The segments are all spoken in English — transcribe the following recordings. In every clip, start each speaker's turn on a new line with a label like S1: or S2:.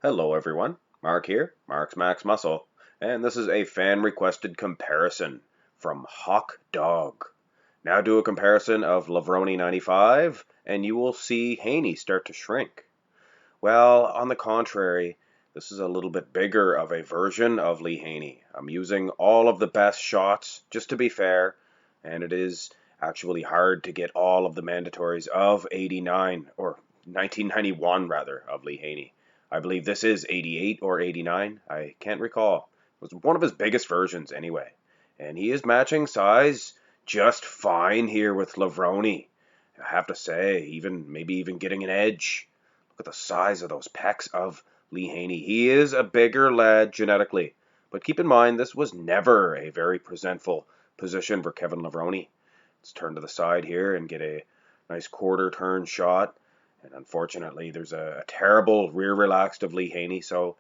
S1: Hello everyone, Mark here, Mark's Max Muscle, and this is a fan requested comparison from Hawk Dog. Now do a comparison of Levrone 95 and you will see Haney start to shrink. Well, on the contrary, this is a little bit bigger of a version of Lee Haney. I'm using all of the best shots, just to be fair, and it is actually hard to get all of the mandatories of 89, or 1991 rather, of Lee Haney. I believe this is 88 or 89, I can't recall. It was one of his biggest versions anyway. And he is matching size just fine here with Levrone. I have to say, maybe even getting an edge. Look at the size of those pecs of Lee Haney. He is a bigger lad genetically. But keep in mind, this was never a very presentful position for Kevin Levrone. Let's turn to the side here and get a nice quarter turn shot. And unfortunately, there's a terrible rear relaxed of Lee Haney, so you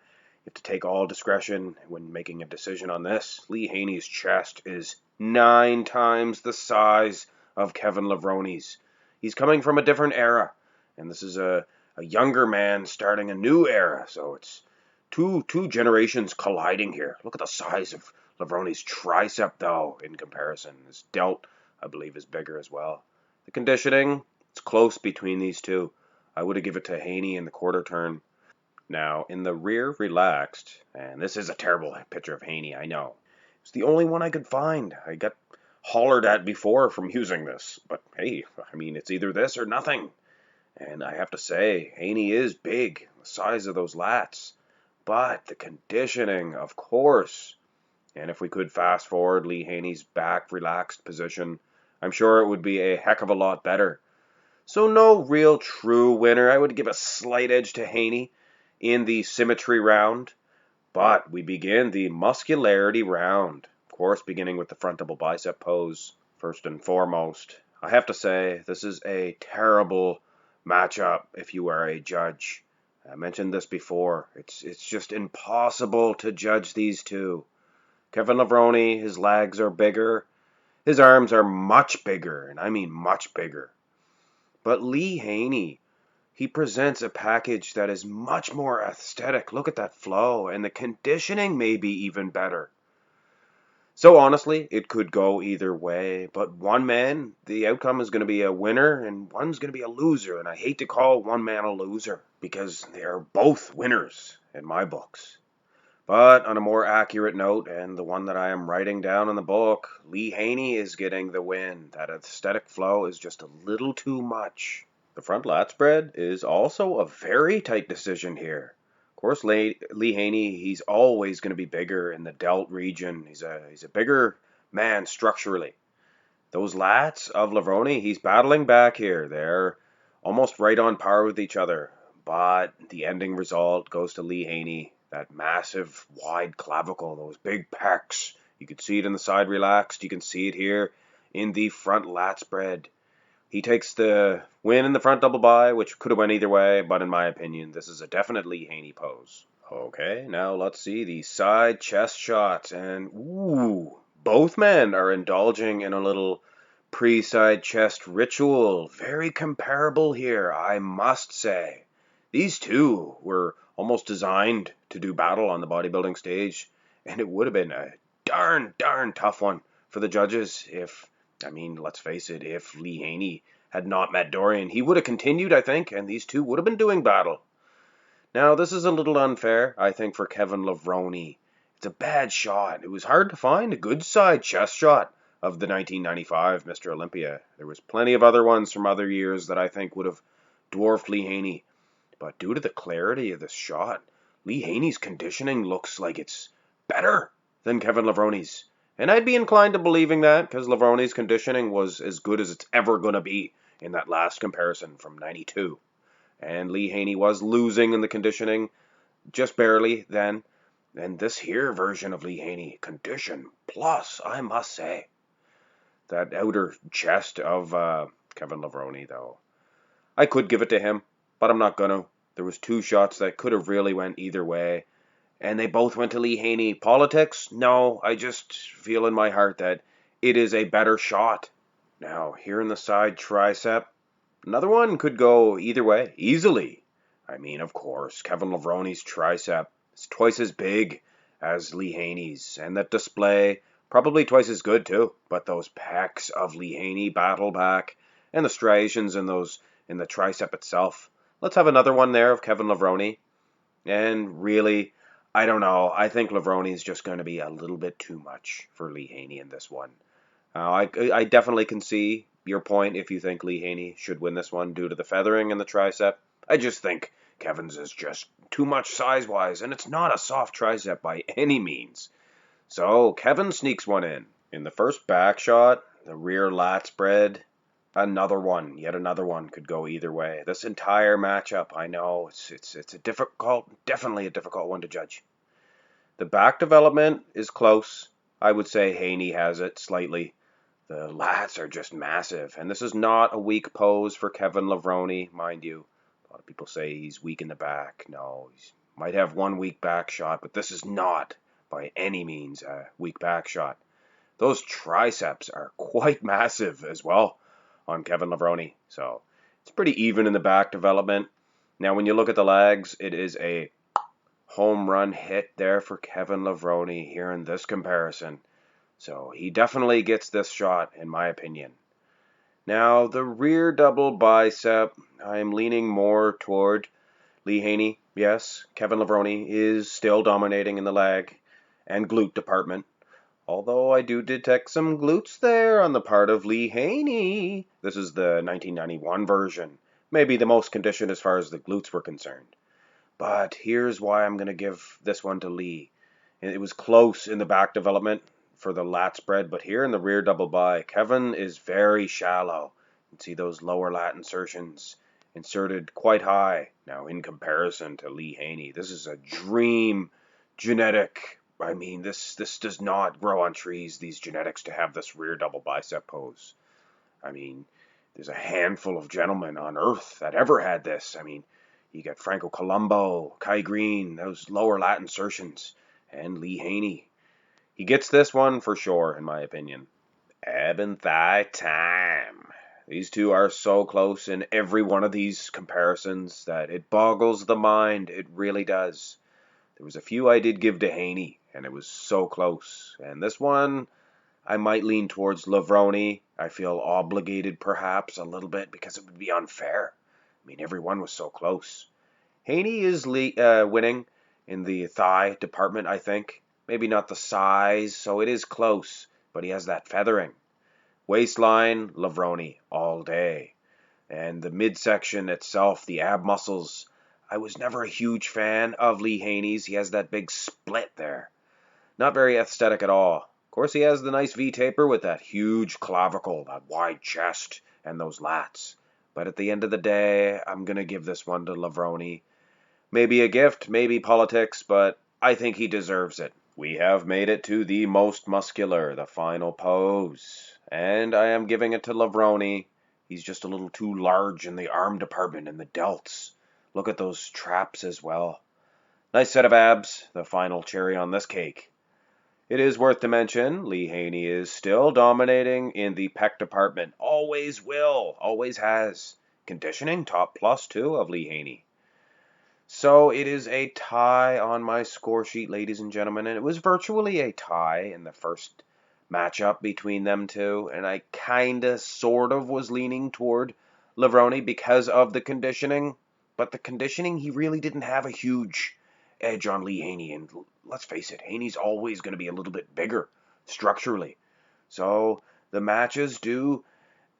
S1: have to take all discretion when making a decision on this. Lee Haney's chest is 9 times the size of Kevin Levrone's. He's coming from a different era, and this is a younger man starting a new era, so it's two generations colliding here. Look at the size of Levrone's tricep, though, in comparison. His delt, I believe, is bigger as well. The conditioning, it's close between these two. I would have given it to Haney in the quarter turn. Now, in the rear relaxed, and this is a terrible picture of Haney, I know. It's the only one I could find. I got hollered at before from using this, but hey, I mean, it's either this or nothing. And I have to say, Haney is big, the size of those lats. But the conditioning, of course. And if we could fast forward Lee Haney's back relaxed position, I'm sure it would be a heck of a lot better. So no real true winner. I would give a slight edge to Haney in the symmetry round. But we begin the muscularity round. Of course, beginning with the front double bicep pose, first and foremost. I have to say, this is a terrible matchup if you are a judge. I mentioned this before. It's just impossible to judge these two. Kevin Levrone, his legs are bigger. His arms are much bigger, and I mean much bigger. But Lee Haney, he presents a package that is much more aesthetic. Look at that flow, and the conditioning may be even better. So honestly, it could go either way, but one man, the outcome is going to be a winner, and one's going to be a loser, and I hate to call one man a loser, because they are both winners in my books. But on a more accurate note, and the one that I am writing down in the book, Lee Haney is getting the win. That aesthetic flow is just a little too much. The front lat spread is also a very tight decision here. Of course, Lee Haney, he's always going to be bigger in the delt region. He's a bigger man structurally. Those lats of Levrone, he's battling back here. They're almost right on par with each other. But the ending result goes to Lee Haney. That massive, wide clavicle, those big pecs. You can see it in the side relaxed. You can see it here in the front lat spread. He takes the win in the front double by, which could have went either way, but in my opinion, this is a definite Lee Haney pose. Okay, now let's see the side chest shots, and ooh, both men are indulging in a little pre-side chest ritual. Very comparable here, I must say. These two were almost designed to do battle on the bodybuilding stage, and it would have been a darn tough one for the judges if, I mean, let's face it, if Lee Haney had not met Dorian, he would have continued, I think, and these two would have been doing battle. Now, this is a little unfair, I think, for Kevin Levrone. It's a bad shot. It was hard to find a good side chest shot of the 1995 Mr. Olympia. There was plenty of other ones from other years that I think would have dwarfed Lee Haney. But due to the clarity of this shot, Lee Haney's conditioning looks like it's better than Kevin Levrone's. And I'd be inclined to believing that, because Levrone's conditioning was as good as it's ever going to be in that last comparison from 92. And Lee Haney was losing in the conditioning, just barely then. And this here version of Lee Haney, condition plus, I must say. That outer chest of Kevin Levrone, though. I could give it to him, but I'm not going to. There was two shots that could have really went either way, and they both went to Lee Haney. Politics? No, I just feel in my heart that it is a better shot. Now, here in the side tricep, another one could go either way, easily. I mean, of course, Kevin Levrone's tricep is twice as big as Lee Haney's, and that display probably twice as good too. But those pecs of Lee Haney battle back, and the striations in the tricep itself. Let's have another one there of Kevin Levrone. And really, I don't know. I think Levrone is just going to be a little bit too much for Lee Haney in this one. I definitely can see your point if you think Lee Haney should win this one due to the feathering in the tricep. I just think Kevin's is just too much size-wise, and it's not a soft tricep by any means. So Kevin sneaks one in. In the first back shot, the rear lat spread, yet another one could go either way. This entire matchup, I know, it's definitely a difficult one to judge. The back development is close. I would say Haney has it slightly. The lats are just massive, and this is not a weak pose for Kevin Levrone, mind you. A lot of people say he's weak in the back. No, he might have one weak back shot, but this is not by any means a weak back shot. Those triceps are quite massive as well on Kevin Levrone, so it's pretty even in the back development. Now, when you look at the legs, it is a home run hit there for Kevin Levrone here in this comparison. So he definitely gets this shot, in my opinion. Now, the rear double bicep, I'm leaning more toward Lee Haney. Yes, Kevin Levrone is still dominating in the leg and glute department. Although I do detect some glutes there on the part of Lee Haney. This is the 1991 version. Maybe the most conditioned as far as the glutes were concerned. But here's why I'm going to give this one to Lee. It was close in the back development for the lat spread, but here in the rear double bi, Kevin is very shallow. You can see those lower lat insertions inserted quite high. Now, in comparison to Lee Haney, this is a dream genetic. I mean, this does not grow on trees, these genetics, to have this rear double bicep pose. I mean, there's a handful of gentlemen on Earth that ever had this. I mean, you got Franco Columbo, Kai Green, those lower lat insertions, and Lee Haney. He gets this one for sure, in my opinion. Ab and thigh time. These two are so close in every one of these comparisons that it boggles the mind. It really does. There was a few I did give to Haney, and it was so close. And this one, I might lean towards Levrone. I feel obligated, perhaps, a little bit, because it would be unfair. I mean, everyone was so close. Haney is winning in the thigh department, I think. Maybe not the size, so it is close, but he has that feathering. Waistline, Levrone, all day. And the midsection itself, the ab muscles, I was never a huge fan of Lee Haney's. He has that big split there. Not very aesthetic at all. Of course, he has the nice V-taper with that huge clavicle, that wide chest, and those lats. But at the end of the day, I'm going to give this one to Levrone. Maybe a gift, maybe politics, but I think he deserves it. We have made it to the most muscular, the final pose. And I am giving it to Levrone. He's just a little too large in the arm department and the delts. Look at those traps as well. Nice set of abs, the final cherry on this cake. It is worth to mention, Lee Haney is still dominating in the pec department. Always will, always has. Conditioning, top plus too of Lee Haney. So it is a tie on my score sheet, ladies and gentlemen, and it was virtually a tie in the first matchup between them two, and I kinda, sort of was leaning toward Levrone because of the conditioning, but the conditioning, he really didn't have a huge edge on Lee Haney, and let's face it, Haney's always going to be a little bit bigger structurally. So the matches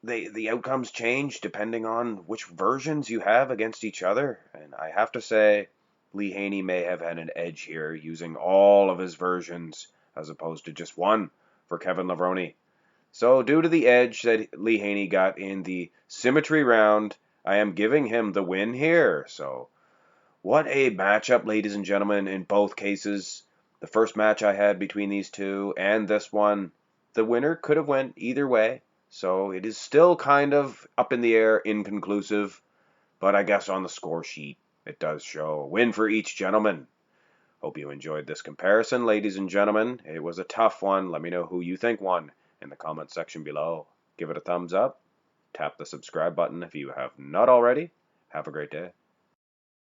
S1: the outcomes change depending on which versions you have against each other. And I have to say, Lee Haney may have had an edge here using all of his versions as opposed to just one for Kevin Levrone. So due to the edge that Lee Haney got in the symmetry round, I am giving him the win here. So what a matchup, ladies and gentlemen, in both cases. The first match I had between these two and this one, the winner could have went either way. So it is still kind of up in the air, inconclusive, but I guess on the score sheet it does show a win for each gentleman. Hope you enjoyed this comparison, ladies and gentlemen. It was a tough one. Let me know who you think won in the comment section below. Give it a thumbs up. Tap the subscribe button if you have not already. Have a great day.